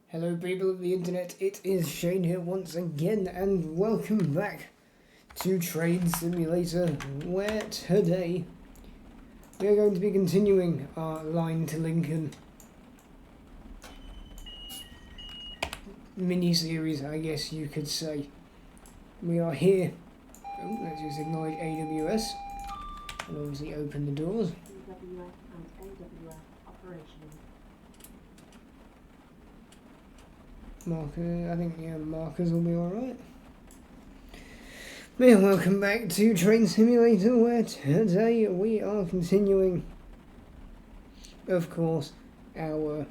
Hello people of the internet, it is Shane here once again and welcome back to Train Simulator, where today we are going to be continuing our Line to Lincoln mini-series, I guess you could say. We are here. Let's just acknowledge AWS and obviously open the doors. AWS and AWS operational. Marker, I think markers will be alright. Yeah, welcome back to Train Simulator, where today we are continuing, of course, our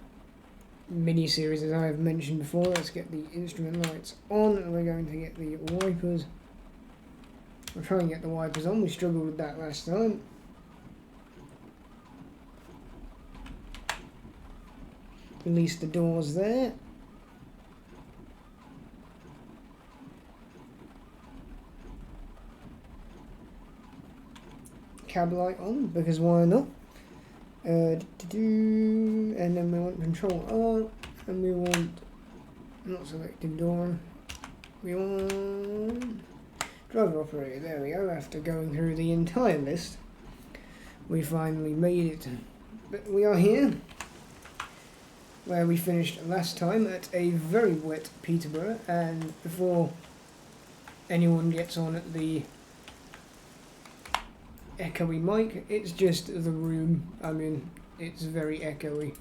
mini-series as I have mentioned before. Let's get the instrument lights on, and we're going to get the wipers. We'll try and get the wipers on, we struggled with that last time. Release the doors there. Cab light on, because why not? And then we want control R, and we want, not selected door, we want driver operator, there we go. After going through the entire list, we finally made it. But we are here, where we finished last time at a very wet Peterborough, and before anyone gets on at the echoey mic, it's just the room. I mean, it's very echoey.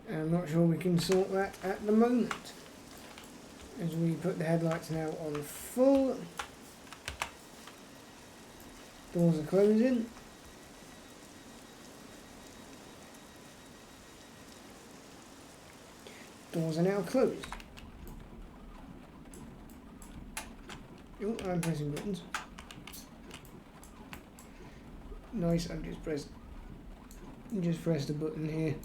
I'm not sure we can sort that at the moment. As we put the headlights now on full. Doors are closing. Doors are now closed. Oh, I'm pressing buttons. Nice, I've just pressed the button here.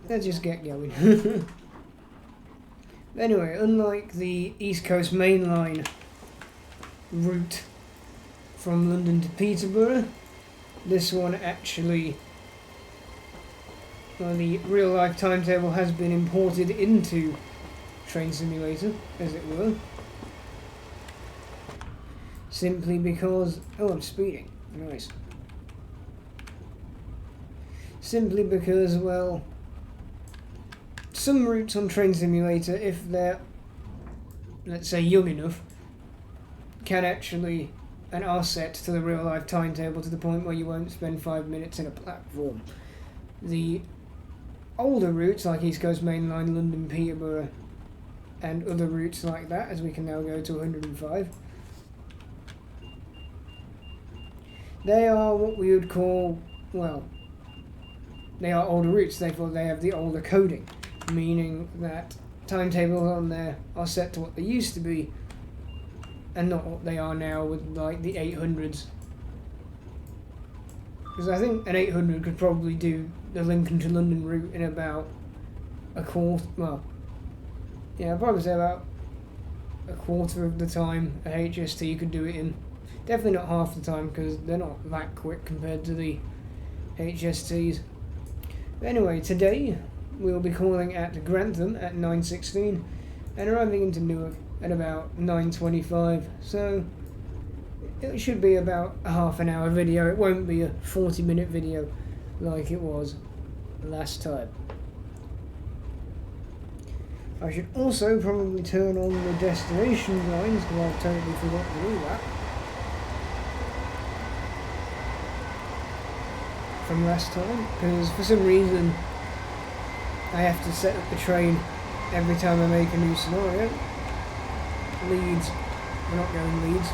Let's just get going. Anyway, unlike the East Coast Main Line route from London to Peterborough, this one actually, well, the real-life timetable has been imported into Train Simulator, as it were. Simply because... oh, I'm speeding. Nice. Simply because, well, some routes on Train Simulator, if they're, let's say, young enough, can actually, and are set to the real-life timetable to the point where you won't spend 5 minutes in a platform. The older routes like East Coast Main Line, London, Peterborough, and other routes like that, as we can now go to 105, they are what we would call, well, they are older routes, therefore they have the older coding, meaning that timetables on there are set to what they used to be and not what they are now with like the 800s. Because I think an 800 could probably do the Lincoln to London route in about a quarter, well, yeah, I'd probably say about a quarter of the time a HST could do it in. Definitely not half the time, because they're not that quick compared to the HSTs. But anyway, today we'll be calling at Grantham at 9:16 and arriving into Newark at about 9:25. So it should be about a half an hour video. It won't be a 40-minute video like it was last time. I should also probably turn on the destination lines because I've totally forgot to do that from last time, because for some reason I have to set up the train every time I make a new scenario. Leeds, we're not going Leeds.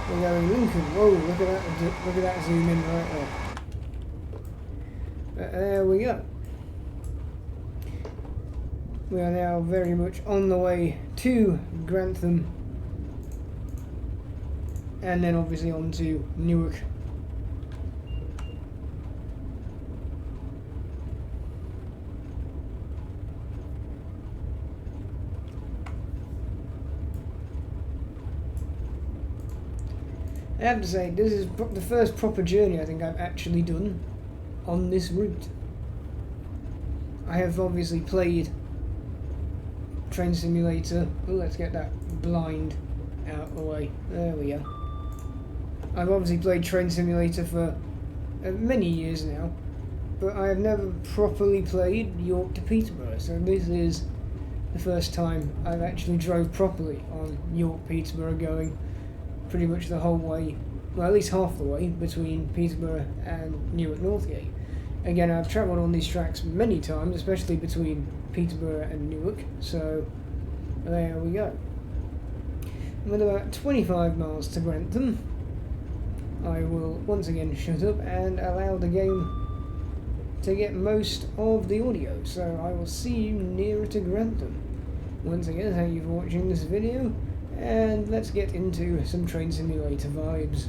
We're going Lincoln. Whoa, look at that zoom in right there. But there we go. We are now very much on the way to Grantham. And then obviously on to Newark. I have to say, this is the first proper journey I think I've actually done on this route. I have obviously played Train Simulator. Oh, let's get that blind out of the way. There we go. I've obviously played Train Simulator for many years now, but I have never properly played York to Peterborough, so this is the first time I've actually drove properly on York Peterborough, going pretty much the whole way, well, at least half the way between Peterborough and Newark Northgate. Again, I've travelled on these tracks many times, especially between Peterborough and Newark, so there we go. With about 25 miles to Grantham, I will once again shut up and allow the game to get most of the audio, so I will see you nearer to Grantham. Once again, thank you for watching this video, and let's get into some Train Simulator vibes.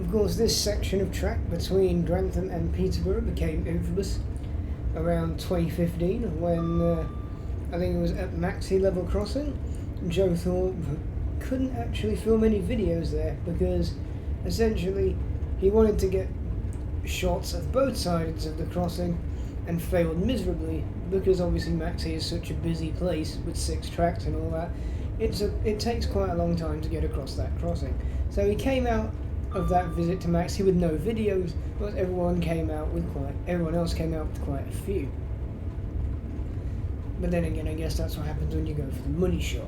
Of course, this section of track between Grantham and Peterborough became infamous around 2015 when I think it was at Maxi level crossing. Joe Thorpe couldn't actually film any videos there because essentially he wanted to get shots of both sides of the crossing and failed miserably because obviously Maxi is such a busy place with 6 tracks and all that. It takes quite a long time to get across that crossing. So he came out of that visit to Maxi with no videos, but everyone else came out with quite a few. But then again, I guess that's what happens when you go for the money shot.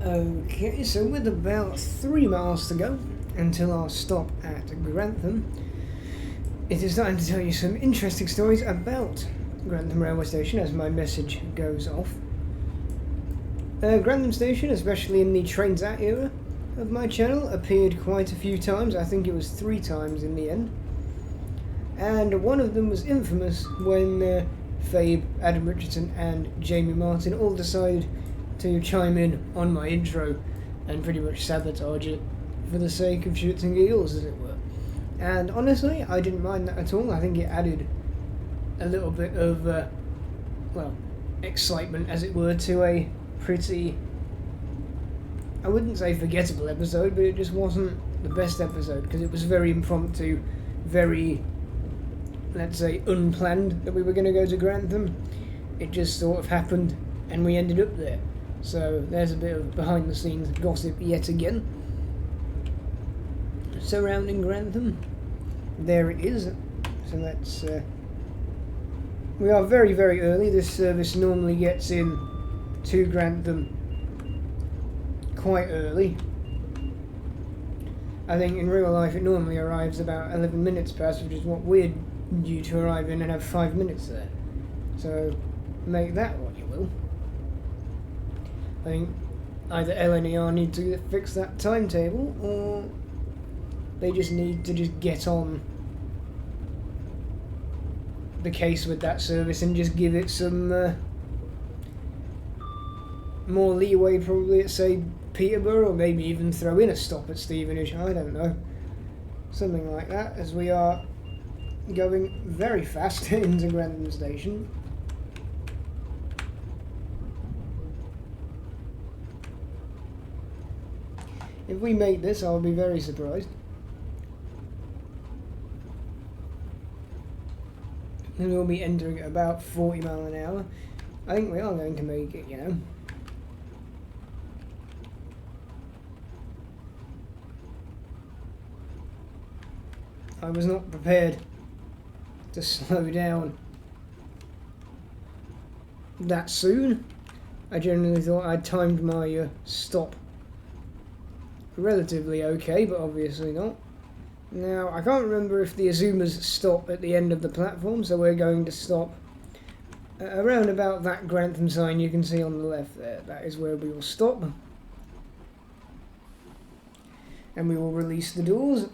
Okay, so with about 3 miles to go until our stop at Grantham, it is time to tell you some interesting stories about Grantham railway station as my message goes off. Grantham station, especially in the Trains Out era of my channel, appeared quite a few times. I think it was 3 times in the end. And one of them was infamous when Fabe, Adam Richardson and Jamie Martin all decided to chime in on my intro and pretty much sabotage it for the sake of shits and giggles, as it were. And honestly, I didn't mind that at all. I think it added a little bit of, excitement, as it were, to a pretty, I wouldn't say forgettable episode, but it just wasn't the best episode because it was very impromptu, very, let's say, unplanned that we were going to go to Grantham. It just sort of happened and we ended up there. So there's a bit of behind the scenes gossip yet again surrounding Grantham. There it is. So that's we are very, very early. This service normally gets in to Grantham quite early. I think in real life it normally arrives about 11 minutes past, which is what we're due to arrive in and have 5 minutes there. So make that what you will. I think either LNER need to fix that timetable, or they just need to just get on the case with that service and just give it some more leeway, probably at, say, Peterborough, or maybe even throw in a stop at Stevenage. I don't know. Something like that, as we are going very fast into Grantham Station. If we make this, I'll be very surprised. And we'll be entering at about 40 miles an hour. I think we are going to make it, you know. I was not prepared to slow down that soon. I generally thought I'd timed my stop relatively okay, but obviously not. Now, I can't remember if the Azumas stop at the end of the platform, so we're going to stop around about that Grantham sign you can see on the left there. That is where we will stop. And we will release the doors.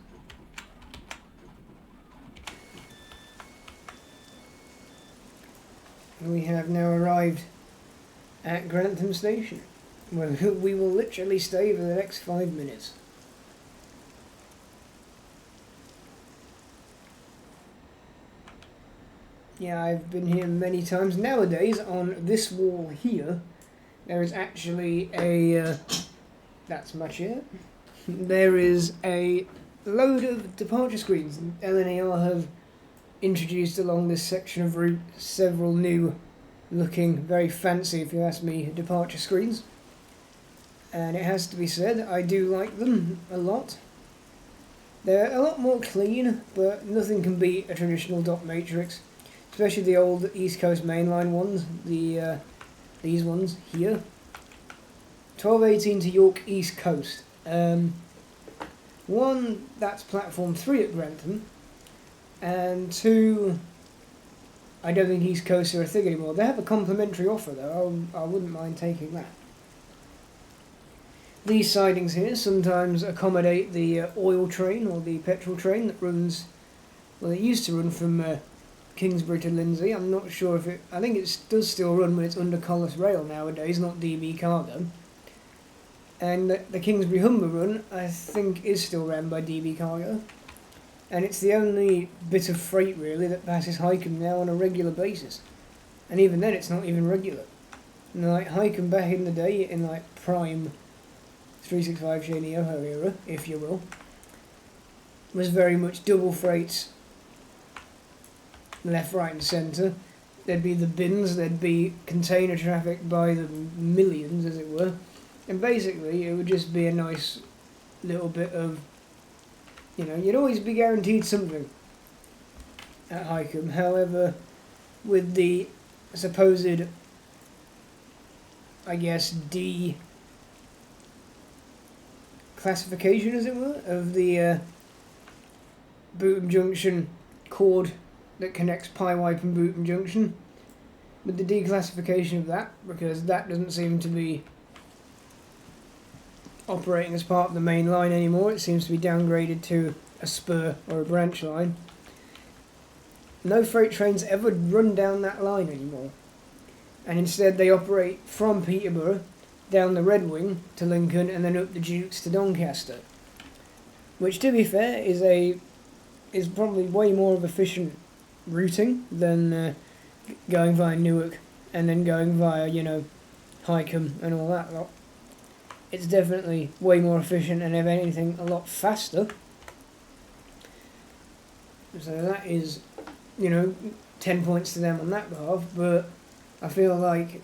We have now arrived at Grantham Station, where we will literally stay for the next 5 minutes. Yeah, I've been here many times. Nowadays, on this wall here, there is actually a... that's my chair. There is a load of departure screens. LNER have introduced along this section of route several new looking, very fancy, if you ask me, departure screens. And it has to be said, I do like them a lot. They're a lot more clean, but nothing can beat a traditional dot matrix. Especially the old East Coast mainline ones, these ones here. 1218 to York East Coast. One, that's platform 3 at Grantham, and 2, I don't think East Coast are a thing anymore. They have a complimentary offer though, I wouldn't mind taking that. These sidings here sometimes accommodate the oil train or the petrol train that runs, well, it used to run from Kingsbury to Lindsay. I'm not sure if it, I think it does still run when it's under Collis Rail nowadays, not DB Cargo. And the Kingsbury Humber run, I think, is still ran by DB Cargo. And it's the only bit of freight, really, that passes Hycombe now on a regular basis. And even then, it's not even regular. And like Hycombe back in the day, in like prime 365 Shady Yoho era, if you will, was very much double freights, left, right and centre. There'd be the bins, there'd be container traffic by the millions, as it were. And basically, it would just be a nice little bit of, you know, you'd always be guaranteed something at Hycombe. However, with the supposed, I guess, declassification, as it were, of the Bootham Junction cord that connects Pyewipe and Bootham Junction. With the declassification of that, because that doesn't seem to be operating as part of the main line anymore, it seems to be downgraded to a spur or a branch line. No freight trains ever run down that line anymore, and instead they operate from Peterborough down the Red Wing to Lincoln and then up the Dukes to Doncaster, which, to be fair, is probably way more of efficient routing than going via Newark and then going via, Highcombe and all that lot. It's definitely way more efficient and, if anything, a lot faster. So that is, 10 points to them on that behalf, but I feel like,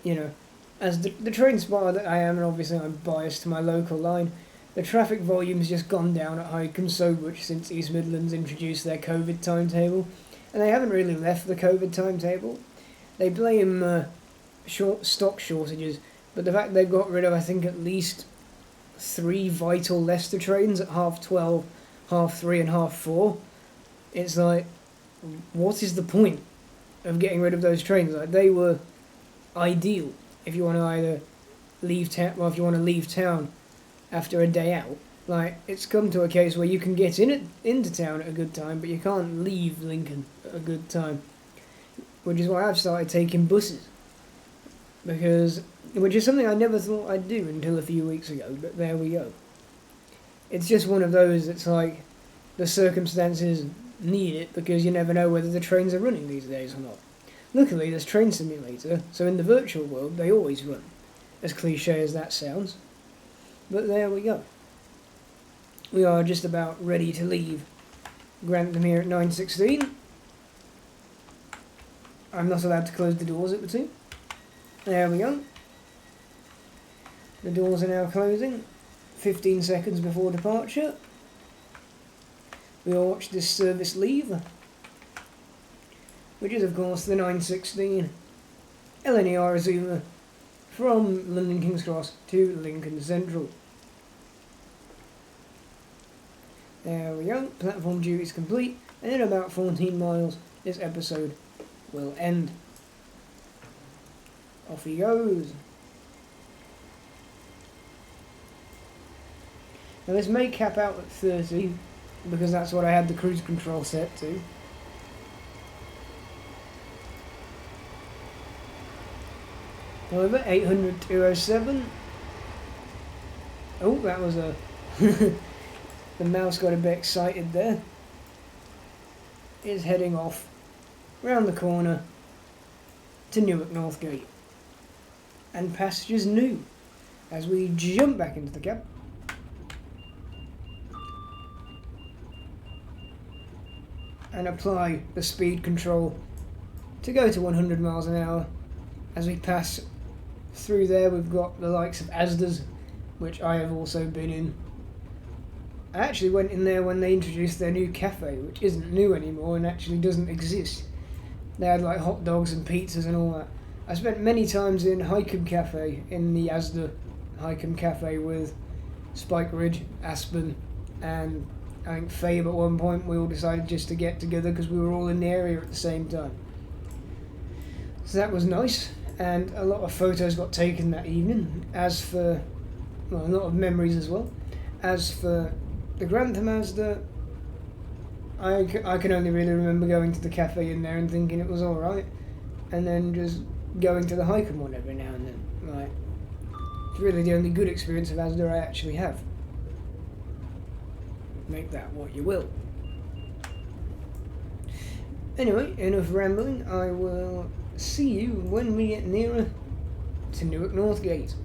as the train spotter that I am, and obviously I'm biased to my local line, the traffic volume's just gone down at Highcombe so much since East Midlands introduced their COVID timetable, and they haven't really left the COVID timetable. They blame stock shortages, but the fact they've got rid of, I think, at least 3 vital Leicester trains at 12:30, 3:30 and 4:30, it's like, what is the point of getting rid of those trains? Like, they were ideal if you want to either leave town, if you want to leave town after a day out. Like, it's come to a case where you can get into town at a good time, but you can't leave Lincoln at a good time, which is why I've started taking buses, which is something I never thought I'd do until a few weeks ago, but there we go. It's just one of those that's like, the circumstances need it, because you never know whether the trains are running these days or not. Luckily, there's Train Simulator, so in the virtual world, they always run, as cliche as that sounds. But there we go. We are just about ready to leave Grantham here at 9:16. I'm not allowed to close the doors at the 2. There we go. The doors are now closing, 15 seconds before departure. We'll watch this service leave, which is of course the 9:16 LNER Azuma from London King's Cross to Lincoln Central. There we go, platform duty is complete, and in about 14 miles this episode will end. Off he goes. Now this may cap out at 30, because that's what I had the cruise control set to. However, 800 207. Oh, that was a... the mouse got a bit excited there. Is heading off round the corner to Newark Northgate. And passengers new as we jump back into the cab. And apply the speed control to go to 100 miles an hour. As we pass through there, we've got the likes of Asda's, which I have also been in. I actually went in there when they introduced their new cafe, which isn't new anymore and actually doesn't exist. They had like hot dogs and pizzas and all that. I spent many times in Highcombe Cafe, in the Asda Highcombe Cafe with Spike Ridge, Aspen, and I think Fabe at one point. We all decided just to get together because we were all in the area at the same time. So that was nice, and a lot of photos got taken that evening. As for, a lot of memories as well. As for the Grantham Asda, I can only really remember going to the cafe in there and thinking it was alright, and then just going to the Highcombe one every now and then. Like, it's really the only good experience of Asda I actually have. Make that what you will. Anyway, enough rambling. I will see you when we get nearer to Newark Northgate.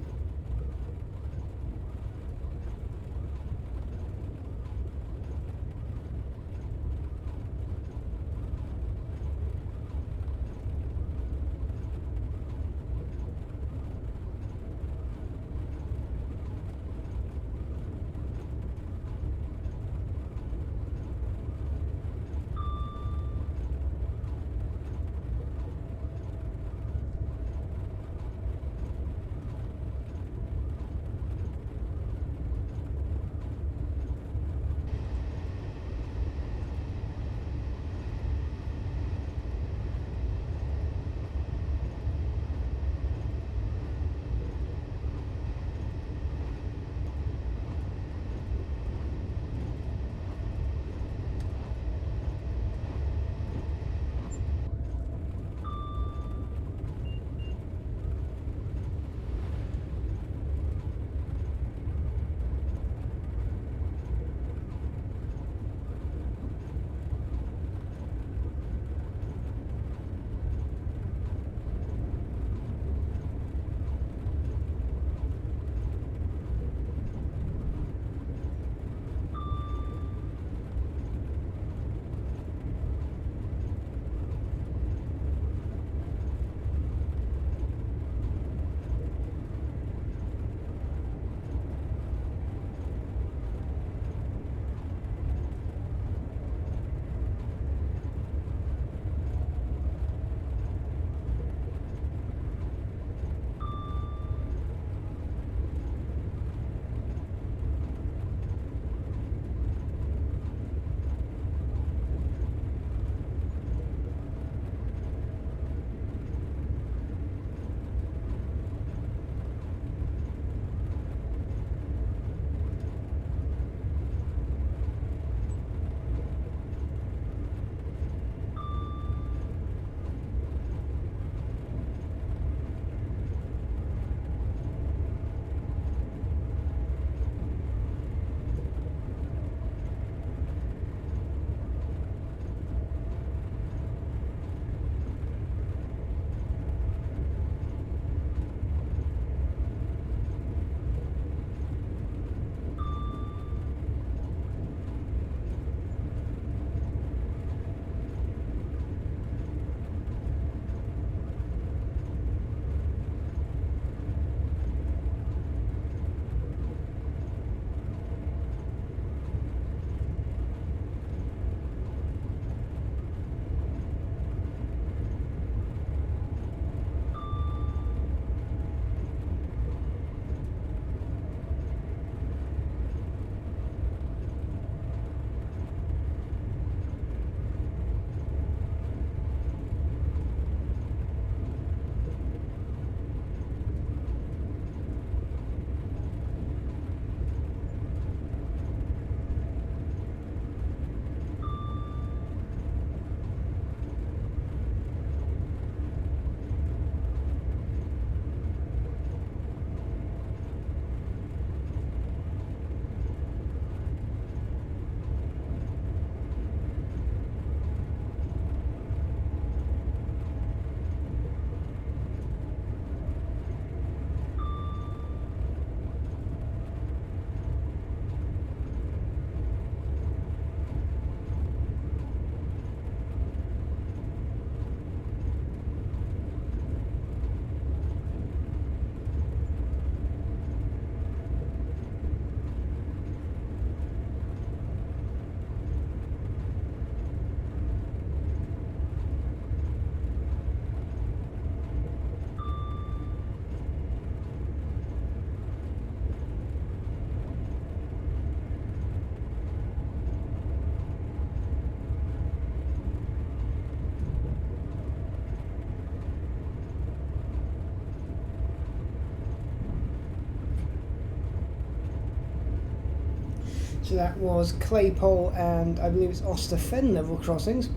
So that was Claypole and I believe it's Osterfen level crossings.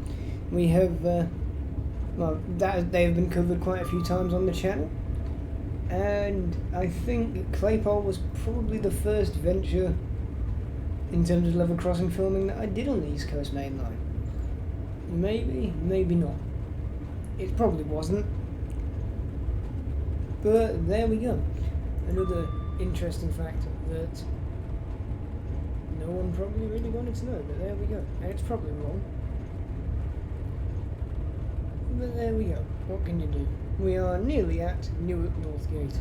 We have, they have been covered quite a few times on the channel. And I think Claypole was probably the first venture in terms of level crossing filming that I did on the East Coast Main Line. Maybe, maybe not. It probably wasn't. But there we go. Another interesting fact that no one probably really wanted to know, but there we go. And it's probably wrong. But there we go. What can you do? We are nearly at Newark Northgate.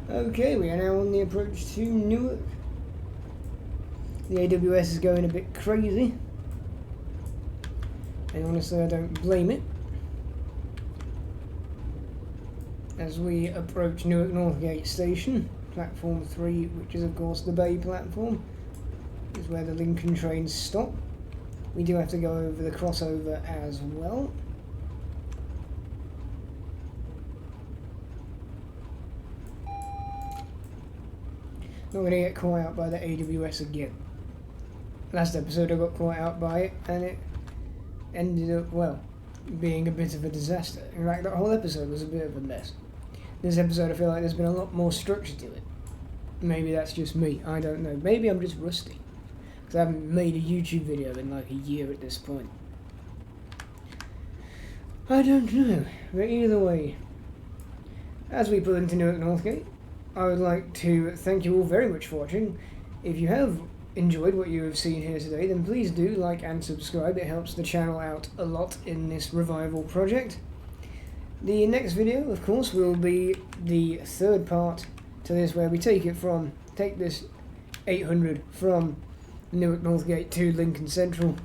Okay, we are now on the approach to Newark. The AWS is going a bit crazy. And honestly, I don't blame it. As we approach Newark Northgate Station, platform 3, which is of course the Bay platform, is where the Lincoln trains stop. We do have to go over the crossover as well. Not going to get caught out by the AWS again. Last episode I got caught out by it and it ended up, well, being a bit of a disaster. In fact, that whole episode was a bit of a mess. This episode I feel like there's been a lot more structure to it. Maybe that's just me, I don't know. Maybe I'm just rusty. Because I haven't made a YouTube video in like a year at this point. I don't know. But either way, as we pull into Newark Northgate, I would like to thank you all very much for watching. If you have enjoyed what you have seen here today, then please do like and subscribe. It helps the channel out a lot in this revival project. The next video, of course, will be the third part to this, where we take this 800 from Newark Northgate to Lincoln Central.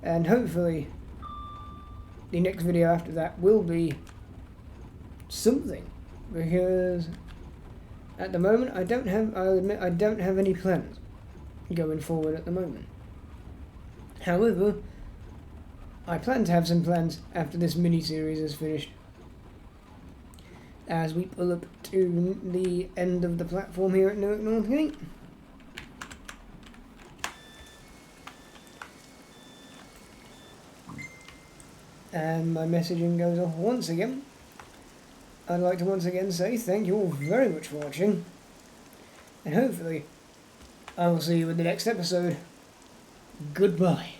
And hopefully the next video after that will be something, because at the moment I'll admit I don't have any plans going forward at the moment. However, I plan to have some plans after this mini-series is finished, as we pull up to the end of the platform here at Newark Northgate. And my messaging goes off once again. I'd like to once again say thank you all very much for watching, and hopefully I will see you in the next episode. Goodbye.